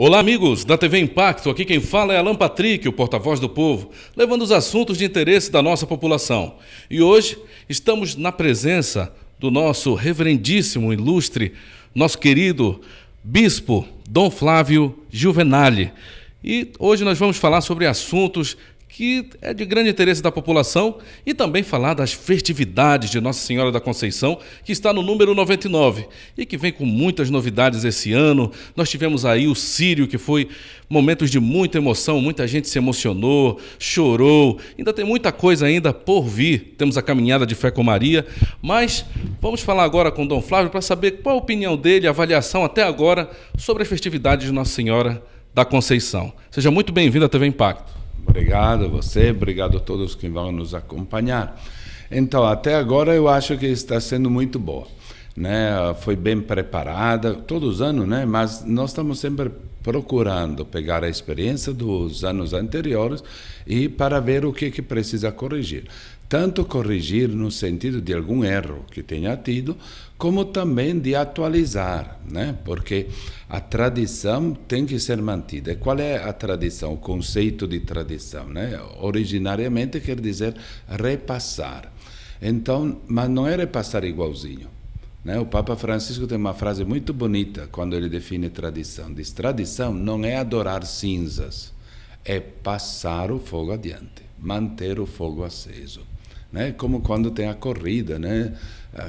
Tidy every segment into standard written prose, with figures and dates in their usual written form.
Olá, amigos da TV Impacto. Aqui quem fala é Alan Patrick, o porta-voz do povo, levando os assuntos de interesse da nossa população. E hoje estamos na presença do nosso reverendíssimo, ilustre, nosso querido bispo Dom Flávio Juvenali. E hoje nós vamos falar sobre assuntos que é de grande interesse da população e também falar das festividades de Nossa Senhora da Conceição, que está no número 99 e que vem com muitas novidades esse ano. Nós tivemos aí o Círio, que foi momentos de muita emoção, muita gente se emocionou, chorou, ainda tem muita coisa ainda por vir. Temos a caminhada de Fé com Maria, mas vamos falar agora com o Dom Flávio para saber qual a opinião dele, a avaliação até agora sobre as festividades de Nossa Senhora da Conceição. Seja muito bem-vindo à TV Impacto. Obrigado a você, obrigado a todos que vão nos acompanhar. Então, até agora eu acho que está sendo muito boa, né? Foi bem preparada, todos os anos, né? Mas nós estamos sempre procurando pegar a experiência dos anos anteriores e para ver o que precisa corrigir. Tanto corrigir no sentido de algum erro que tenha tido, como também de atualizar, né? Porque a tradição tem que ser mantida. E qual é a tradição? O conceito de tradição, né? Originariamente quer dizer repassar. Então, mas não é repassar igualzinho, né? O Papa Francisco tem uma frase muito bonita quando ele define tradição. Diz: tradição não é adorar cinzas, é passar o fogo adiante, manter o fogo aceso. Né? Como quando tem a corrida, né?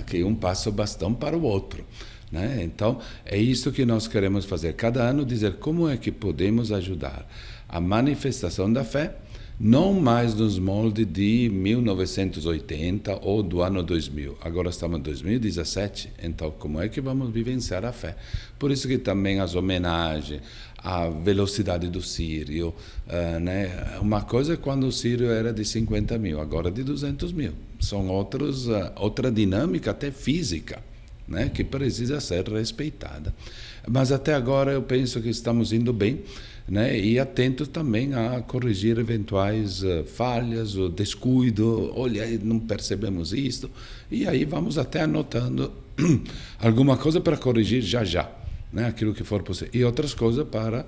Que um passa o bastão para o outro. Né? Então, é isso que nós queremos fazer. Cada ano dizer como é que podemos ajudar a manifestação da fé, não mais nos moldes de 1980 ou do ano 2000. Agora estamos em 2017, então como é que vamos vivenciar a fé? Por isso que também as homenagens, a velocidade do Círio, né? Uma coisa é quando o Círio era de 50 mil, agora de 200 mil. São outra dinâmica, até física, né? Que precisa ser respeitada. Mas até agora eu penso que estamos indo bem, né? E atentos também a corrigir eventuais falhas, ou descuido, olha, não percebemos isto, e aí vamos até anotando alguma coisa para corrigir já, né? Aquilo que for possível, e outras coisas para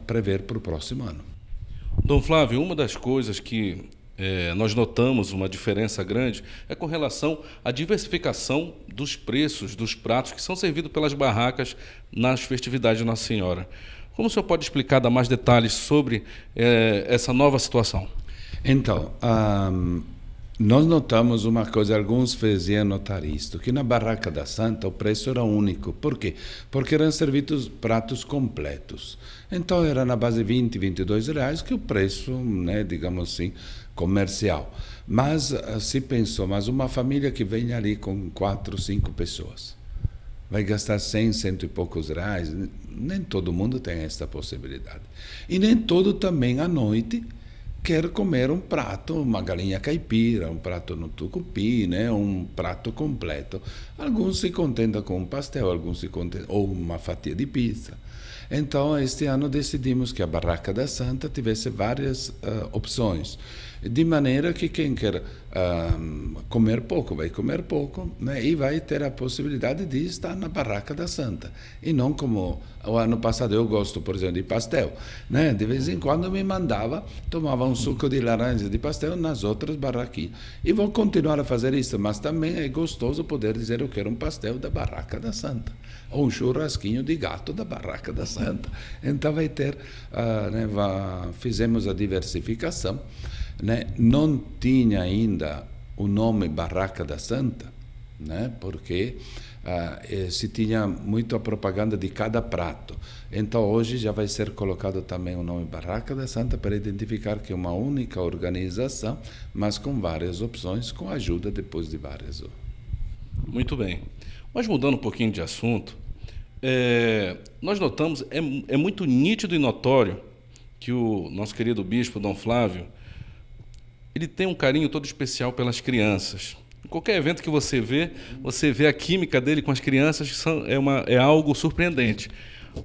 prever para o próximo ano. Dom Flávio, uma das coisas que nós notamos uma diferença grande é com relação à diversificação dos preços dos pratos que são servidos pelas barracas nas festividades de Nossa Senhora. Como o senhor pode explicar, dar mais detalhes sobre essa nova situação? Então, nós notamos uma coisa, alguns faziam notar isto, que na Barraca da Santa o preço era único. Por quê? Porque eram servidos pratos completos. Então era na base de 20, 22 reais que o preço, né, digamos assim, comercial. Mas se pensou, mas uma família que vem ali com 4, 5 pessoas, vai gastar 100, cento e poucos reais, nem todo mundo tem esta possibilidade. E nem todo também à noite quer comer um prato, uma galinha caipira, um prato no tucupi, né? Um prato completo. Alguns se contentam com um pastel, alguns se contentam, ou uma fatia de pizza. Então, este ano decidimos que a Barraca da Santa tivesse várias opções, de maneira que quem quer comer pouco, vai comer pouco, né? E vai ter a possibilidade de estar na Barraca da Santa. E não como o ano passado, eu gosto, por exemplo, de pastel, né? De vez em quando me mandava, tomava um suco de laranja de pastel nas outras barraquinhas. E vou continuar a fazer isso, mas também é gostoso poder dizer: eu quero um pastel da Barraca da Santa, ou um churrasquinho de gato da Barraca da Santa. Então vai ter, né? Fizemos a diversificação, né? Não tinha ainda o nome Barraca da Santa, né? Porque se tinha muito a propaganda de cada prato. Então hoje já vai ser colocado também o nome Barraca da Santa para identificar que é uma única organização, mas com várias opções, com a ajuda depois de várias. Muito bem. Mas mudando um pouquinho de assunto, nós notamos, é muito nítido e notório que o nosso querido bispo Dom Flávio, ele tem um carinho todo especial pelas crianças. Em qualquer evento que você vê a química dele com as crianças, é algo surpreendente.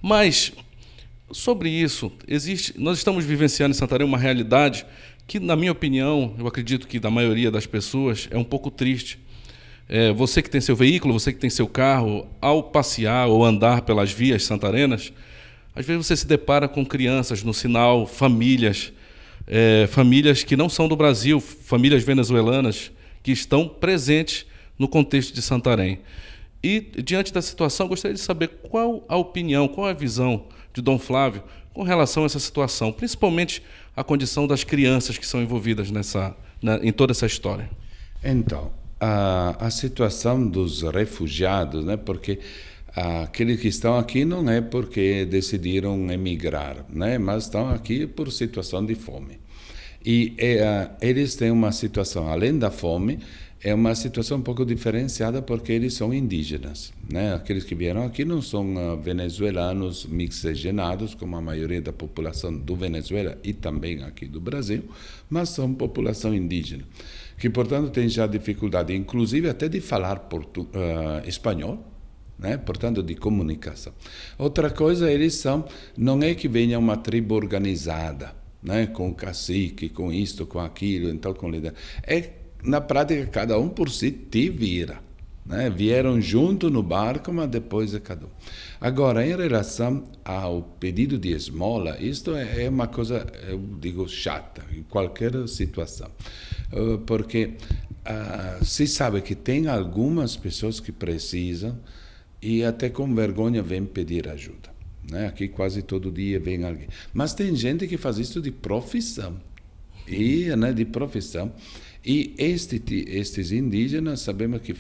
Mas, sobre isso, nós estamos vivenciando em Santarém uma realidade que, na minha opinião, eu acredito que da maioria das pessoas, é um pouco triste. Você que tem seu veículo, você que tem seu carro, ao passear ou andar pelas vias santarenas, às vezes você se depara com crianças no sinal, famílias que não são do Brasil, famílias venezuelanas que estão presentes no contexto de Santarém. E, diante da situação, gostaria de saber qual a opinião, qual a visão de Dom Flávio com relação a essa situação, principalmente a condição das crianças que são envolvidas em toda essa história. Então, a situação dos refugiados, né, porque aqueles que estão aqui não é porque decidiram emigrar, né, mas estão aqui por situação de fome. E eles têm uma situação, além da fome, é uma situação um pouco diferenciada porque eles são indígenas, né? Aqueles que vieram aqui não são venezuelanos miscigenados, como a maioria da população do Venezuela e também aqui do Brasil, mas são população indígena, que, portanto, tem já dificuldade, inclusive até de falar espanhol, né? Portanto, de comunicação. Outra coisa, não é que venha uma tribo organizada, né? Com cacique, com isto, com aquilo, então com liderança. Na prática, cada um por si te vira, né? Vieram junto no barco, mas depois é cada um. Agora, em relação ao pedido de esmola, isto é uma coisa, eu digo, chata, em qualquer situação. Porque se sabe que tem algumas pessoas que precisam e até com vergonha vêm pedir ajuda, né? Aqui quase todo dia vem alguém. Mas tem gente que faz isso de profissão. De profissão. E estes indígenas, sabemos que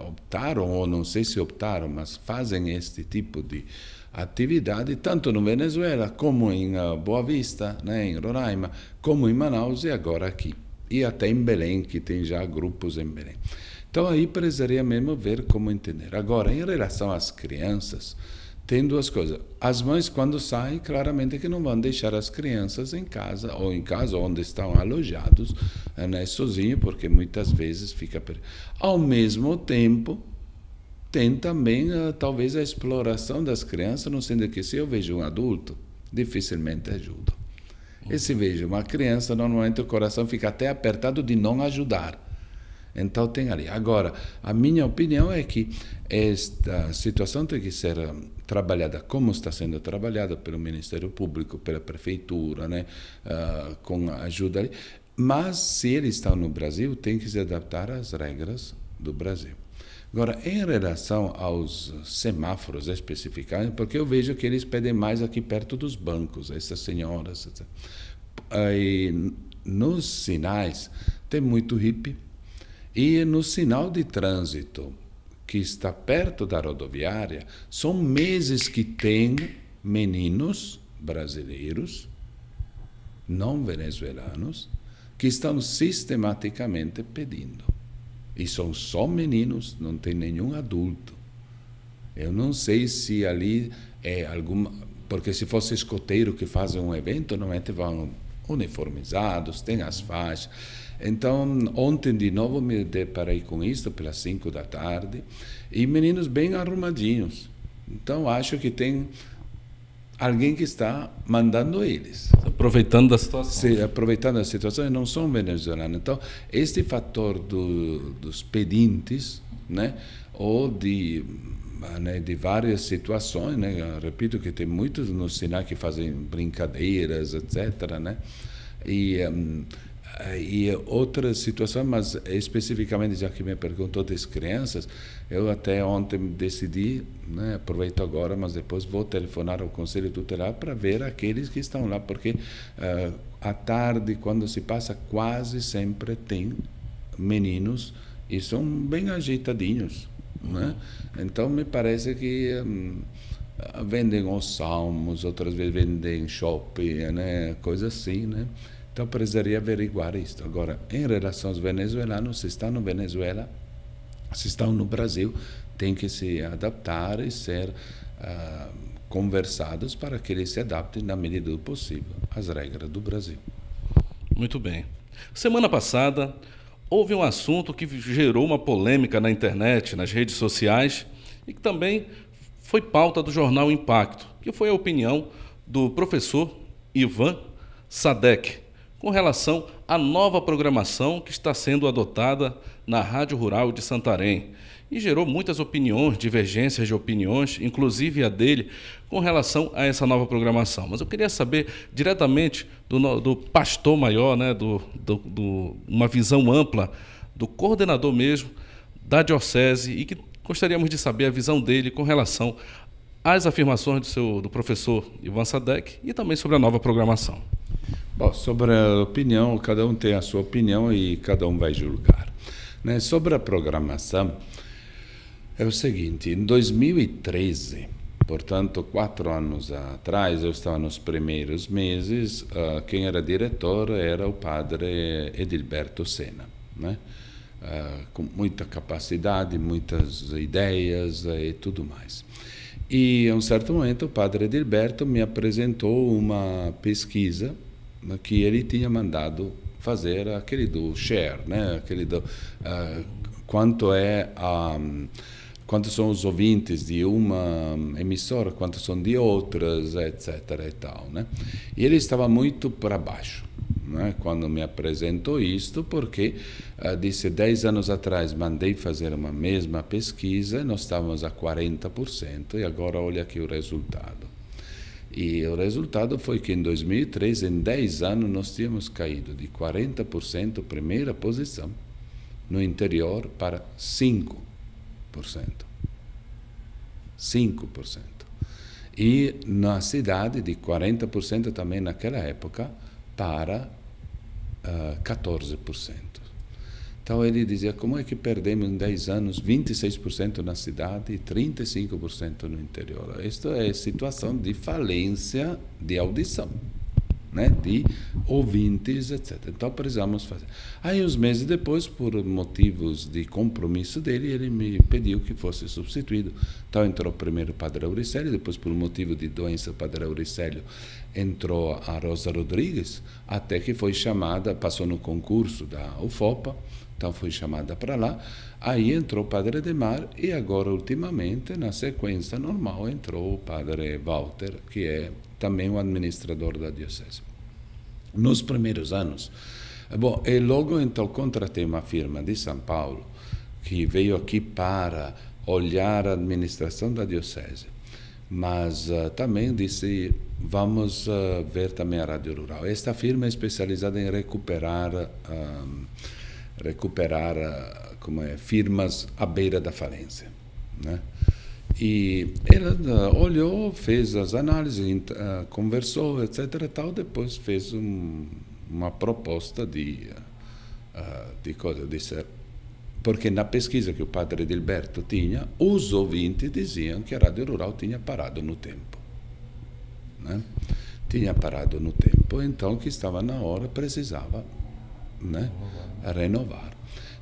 optaram, ou não sei se optaram, mas fazem este tipo de atividade, tanto no Venezuela, como em Boa Vista, né, em Roraima, como em Manaus e agora aqui. E até em Belém, que tem já grupos em Belém. Então, aí precisaria mesmo ver como entender. Agora, em relação às crianças, tem duas coisas. As mães, quando saem, claramente que não vão deixar as crianças em casa, ou em casa onde estão alojados, né, sozinhos, porque muitas vezes fica perdido. Ao mesmo tempo, tem também, talvez, a exploração das crianças, no sentido que se eu vejo um adulto, dificilmente ajudo. E se vejo uma criança, normalmente o coração fica até apertado de não ajudar. Então tem ali. Agora, a minha opinião é que esta situação tem que ser trabalhada como está sendo trabalhada pelo Ministério Público, pela Prefeitura, né, com a ajuda ali. Mas, se eles estão no Brasil, tem que se adaptar às regras do Brasil. Agora, em relação aos semáforos especificamente, porque eu vejo que eles pedem mais aqui perto dos bancos, essas senhoras, etc. Aí, nos sinais, tem muito hippie. E no sinal de trânsito, que está perto da rodoviária, são meses que tem meninos brasileiros, não venezuelanos, que estão sistematicamente pedindo. E são só meninos, não tem nenhum adulto. Eu não sei se ali é alguma... Porque se fosse escoteiro que faz um evento, normalmente vão uniformizados, tem as faixas. Então, ontem de novo me deparei com isso, pelas 5 da tarde, e meninos bem arrumadinhos. Então, acho que tem alguém que está mandando eles. Aproveitando da situação. Aproveitando a situação, e não são venezuelanos. Então, este fator dos pedintes, né, ou de várias situações, né? Eu repito que tem muitos no sinal que fazem brincadeiras, etc., né? E outras situações, mas especificamente, já que me perguntou das crianças, eu até ontem decidi, né, aproveito agora, mas depois vou telefonar ao Conselho Tutelar para ver aqueles que estão lá, porque à tarde, quando se passa, quase sempre tem meninos e são bem ajeitadinhos, né? Então, me parece que vendem os salmos, outras vezes vendem shopping, né, coisa assim, né? Então, precisaria averiguar isso. Agora, em relação aos venezuelanos, se estão no Venezuela, se estão no Brasil, tem que se adaptar e ser conversados para que eles se adaptem, na medida do possível, às regras do Brasil. Muito bem. Semana passada, houve um assunto que gerou uma polêmica na internet, nas redes sociais, e que também foi pauta do jornal Impacto, que foi a opinião do professor Ivan Sadek, com relação à nova programação que está sendo adotada na Rádio Rural de Santarém, e gerou muitas opiniões, divergências de opiniões, inclusive a dele, com relação a essa nova programação. Mas eu queria saber diretamente do pastor maior, né, uma visão ampla, do coordenador mesmo da diocese, e que gostaríamos de saber a visão dele com relação às afirmações do professor Ivan Sadek e também sobre a nova programação. Bom, sobre a opinião, cada um tem a sua opinião e cada um vai julgar. Né? Sobre a programação, é o seguinte, em 2013, portanto, 4 anos atrás, eu estava nos primeiros meses, quem era diretor era o padre Edilberto Sena, né? Com muita capacidade, muitas ideias e tudo mais. E, a um certo momento, o padre Edilberto me apresentou uma pesquisa que ele tinha mandado fazer, aquele do share, né? Aquele do quantos são os ouvintes de uma emissora, quantos são de outras, etc. e tal, né? E ele estava muito para baixo, né, quando me apresentou isto, porque disse 10 anos atrás mandei fazer uma mesma pesquisa, nós estávamos a 40% e agora olha aqui o resultado. E o resultado foi que em 2003, em 10 anos, nós tínhamos caído de 40% primeira posição no interior para 5%. 5%. E na cidade de 40% também naquela época para 14%. Então ele dizia, como é que perdemos em 10 anos 26% na cidade e 35% no interior? Isto é situação de falência de audição, né? De ouvintes, etc. Então precisamos fazer. Aí uns meses depois, por motivos de compromisso dele, ele me pediu que fosse substituído. Então entrou primeiro o padre Auricélio, depois por motivo de doença o padre Auricélio entrou a Rosa Rodrigues, até que foi chamada, passou no concurso da UFOPA, então foi chamada para lá. Aí entrou o padre Edemar e agora, ultimamente, na sequência normal, entrou o padre Walter, que é também o administrador da diocese. Nos primeiros anos, bom, e logo então contratei uma firma de São Paulo que veio aqui para olhar a administração da diocese, mas também disse, vamos ver também a Rádio Rural. Esta firma é especializada em recuperar firmas à beira da falência, né? E ela olhou, fez as análises, conversou, etc. e tal, depois fez uma proposta de coisa, porque na pesquisa que o padre Edilberto tinha, os ouvintes diziam que a Rádio Rural tinha parado no tempo, né? Tinha parado no tempo, então que estava na hora, precisava, né, renovar.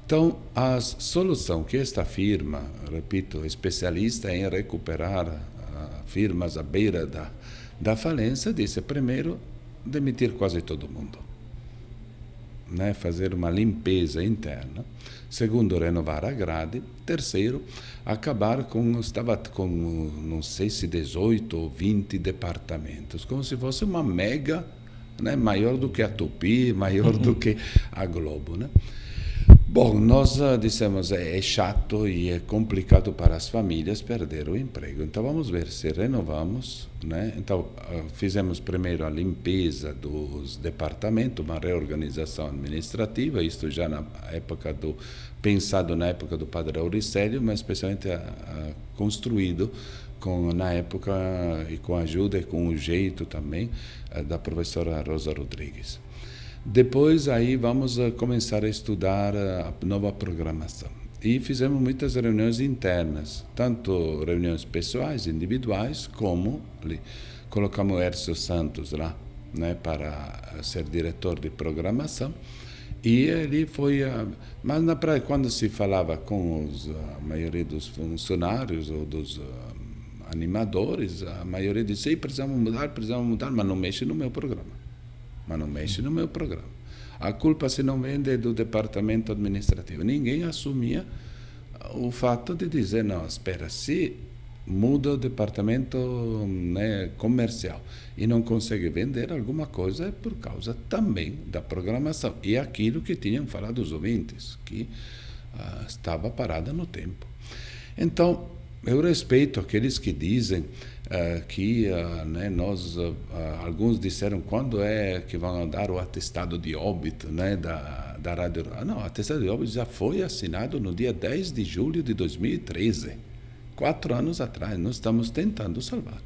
Então, a solução que esta firma, repito, especialista em recuperar firmas à beira da falência, disse, primeiro, demitir quase todo mundo, né? Fazer uma limpeza interna. Segundo, renovar a grade. Terceiro, acabar estava com, não sei se 18 ou 20 departamentos, como se fosse uma mega, né? Maior do que a Tupi, maior do que a Globo, né? Bom, nós dissemos, é chato e é complicado para as famílias perder o emprego. Então, vamos ver se renovamos, né? Então, fizemos primeiro a limpeza dos departamentos, uma reorganização administrativa, isto já na época pensado na época do padre Auricélio, mas especialmente construído na época e com a ajuda e com o jeito também da professora Rosa Rodrigues. Depois, aí, vamos começar a estudar a nova programação. E fizemos muitas reuniões internas, tanto reuniões pessoais, individuais, como colocamos o Hércio Santos lá, né, para ser diretor de programação. E ele foi... mas, na prática, quando se falava com a maioria dos funcionários ou dos animadores, a maioria disse, precisamos mudar, mas não mexe no meu programa. A culpa, se não vem, é do departamento administrativo. Ninguém assumia o fato de dizer, não, espera, se muda o departamento, né, comercial e não consegue vender alguma coisa, é por causa também da programação. E aquilo que tinham falado os ouvintes, que estava parada no tempo. Então, eu respeito aqueles que dizem que né, alguns disseram quando é que vão dar o atestado de óbito, né, da Rádio Rural. Não, o atestado de óbito já foi assinado no dia 10 de julho de 2013, 4 anos atrás. Nós estamos tentando salvar.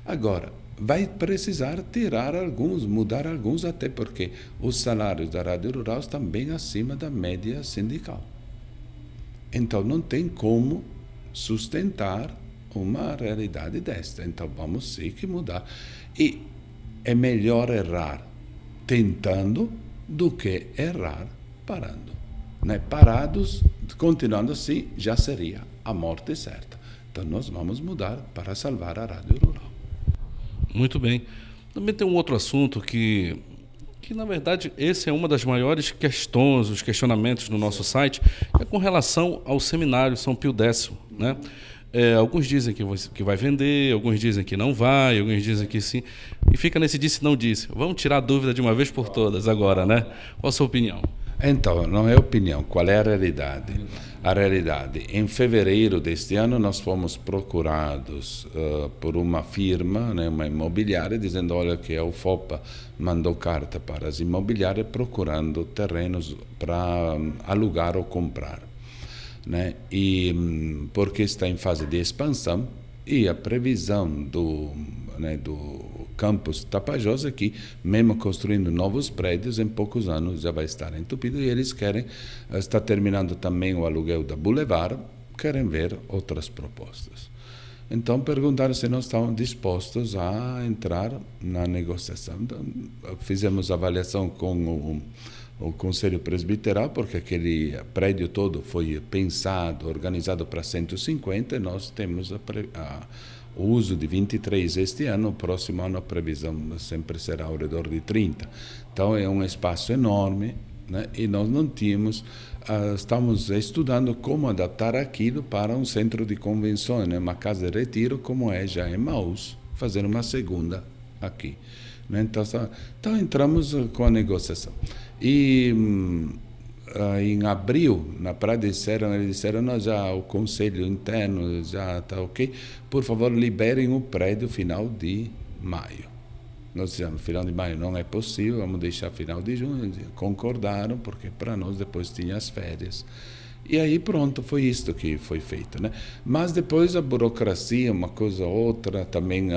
Agora, vai precisar tirar alguns, mudar alguns, até porque os salários da Rádio Rural estão bem acima da média sindical. Então, não tem como sustentar uma realidade desta. Então, vamos ter que mudar. E é melhor errar tentando do que errar parando. Né? Parados, continuando assim, já seria a morte certa. Então, nós vamos mudar para salvar a Rádio Rural. Muito bem. Também tem um outro assunto que na verdade, esse é uma das maiores questões, os questionamentos no nosso site, é com relação ao seminário São Pio X, né? Alguns dizem que vai vender, alguns dizem que não vai, alguns dizem que sim, e fica nesse disse não disse. Vamos tirar a dúvida de uma vez por todas agora, né? Qual a sua opinião? Então, não é opinião, qual é a realidade? A realidade, em fevereiro deste ano, nós fomos procurados por uma firma, né, uma imobiliária, dizendo, olha, que a UFOPA mandou carta para as imobiliárias procurando terrenos para alugar ou comprar. Né? E porque está em fase de expansão, e a previsão do campus Tapajós é que, mesmo construindo novos prédios, em poucos anos já vai estar entupido, e eles querem, está terminando também o aluguel da Boulevard, querem ver outras propostas. Então perguntaram se nós estávamos dispostos a entrar na negociação. Então, fizemos avaliação com o Conselho Presbiteral, porque aquele prédio todo foi pensado, organizado para 150, e nós temos o uso de 23 este ano, o próximo ano a previsão sempre será ao redor de 30. Então é um espaço enorme, né? E nós não tínhamos, estamos estudando como adaptar aquilo para um centro de convenções, né? Uma casa de retiro como é já em Maús, fazer uma segunda aqui. Né? Então entramos com a negociação. E em abril, na praia eles disseram, não, já o conselho interno já está ok, por favor liberem o prédio final de maio. Nós dissemos, final de maio não é possível, vamos deixar final de junho. Concordaram, porque para nós depois tinha as férias. E aí pronto, foi isto que foi feito. Né? Mas depois a burocracia, uma coisa ou outra, também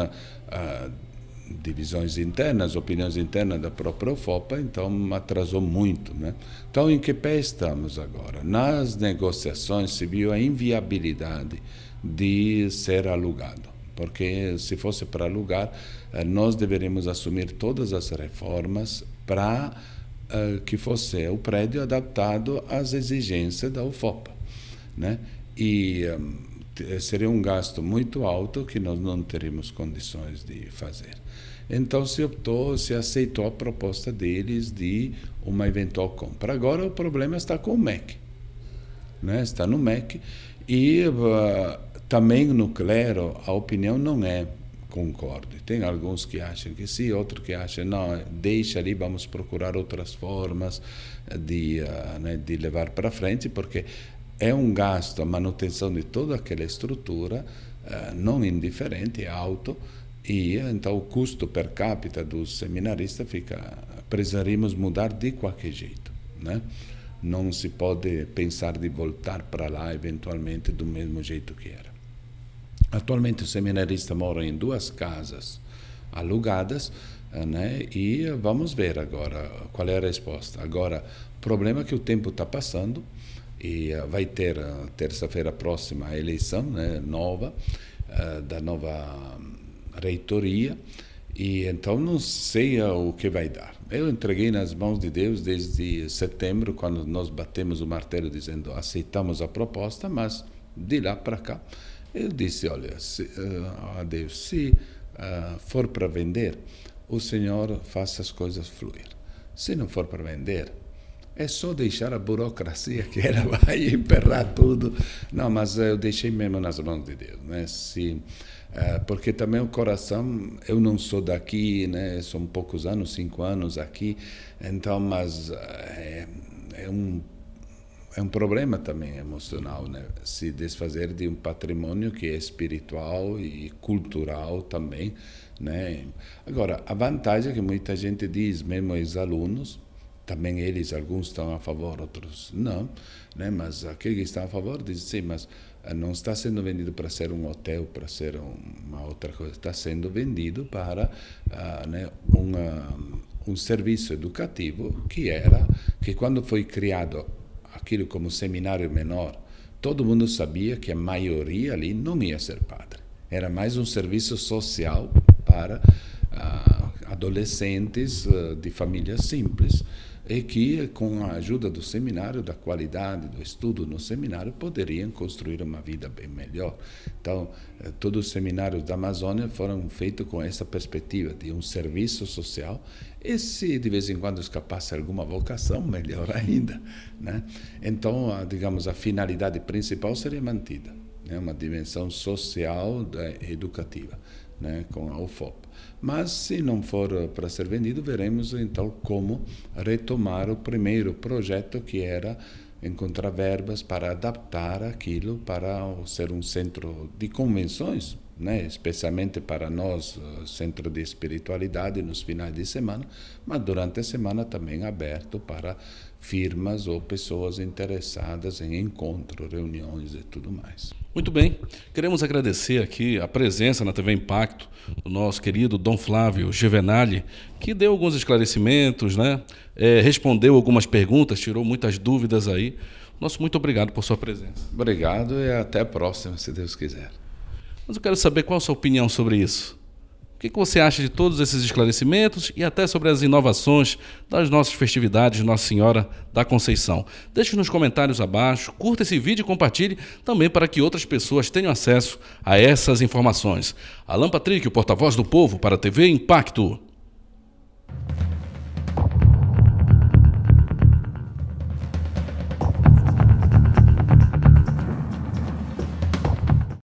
divisões internas, opiniões internas da própria UFOPA, então atrasou muito. Né? Então, em que pé estamos agora? Nas negociações se viu a inviabilidade de ser alugado, porque se fosse para alugar, nós deveríamos assumir todas as reformas para que fosse o prédio adaptado às exigências da UFOPA. Né? E seria um gasto muito alto que nós não teríamos condições de fazer. Então se aceitou a proposta deles de uma eventual compra. Agora o problema está com o MEC, né? Está no MEC e também no clero a opinião não é concorde. Tem alguns que acham que sim, outros que acham não, deixa ali, vamos procurar outras formas de levar para frente, porque é um gasto, a manutenção de toda aquela estrutura não indiferente, é alto, e então o custo per capita do seminarista precisaríamos mudar de qualquer jeito. Né? Não se pode pensar de voltar para lá eventualmente do mesmo jeito que era. Atualmente o seminarista mora em 2 casas alugadas, né? E vamos ver agora qual é a resposta. Agora, o problema é que o tempo está passando, e vai ter terça-feira próxima a eleição, né, da nova reitoria, e então não sei o que vai dar. Eu entreguei nas mãos de Deus desde setembro, quando nós batemos o martelo dizendo aceitamos a proposta, mas de lá para cá eu disse, olha, a Deus, se for para vender, o Senhor faça as coisas fluir. Se não for para vender, é só deixar a burocracia que ela vai emperrar tudo. Não, mas eu deixei mesmo nas mãos de Deus. Né? Porque também o coração, eu não sou daqui, né? São poucos anos, 5 anos aqui, então, mas é é um problema também emocional, né? Se desfazer de um patrimônio que é espiritual e cultural também, né? Agora, a vantagem é que muita gente diz, mesmo os alunos, também eles, alguns estão a favor, outros não, né? Mas aqueles que estão a favor dizem, sim, mas não está sendo vendido para ser um hotel, para ser uma outra coisa, está sendo vendido para né, um serviço educativo que quando foi criado aquilo como seminário menor, todo mundo sabia que a maioria ali não ia ser padre. Era mais um serviço social para adolescentes de famílias simples e que, com a ajuda do seminário, da qualidade do estudo no seminário, poderiam construir uma vida bem melhor. Então, todos os seminários da Amazônia foram feitos com essa perspectiva de um serviço social e, se de vez em quando escapasse alguma vocação, melhor ainda, né? Então, digamos, a finalidade principal seria mantida, né? Uma dimensão social educativa, né? Com a UFOP. Mas, se não for para ser vendido, veremos então como retomar o primeiro projeto, que era encontrar verbas para adaptar aquilo para ser um centro de convenções, né? Especialmente para nós, centro de espiritualidade nos finais de semana, mas durante a semana também aberto para firmas ou pessoas interessadas em encontros, reuniões e tudo mais. Muito bem, queremos agradecer aqui a presença na TV Impacto do nosso querido Dom Flávio Gevenali, que deu alguns esclarecimentos, né? Respondeu algumas perguntas, tirou muitas dúvidas aí. Nosso muito obrigado por sua presença. Obrigado e até a próxima, se Deus quiser. Mas eu quero saber qual a sua opinião sobre isso. O que você acha de todos esses esclarecimentos e até sobre as inovações das nossas festividades de Nossa Senhora da Conceição? Deixe nos comentários abaixo, curta esse vídeo e compartilhe também para que outras pessoas tenham acesso a essas informações. Alan Patrick, o porta-voz do povo para a TV Impacto.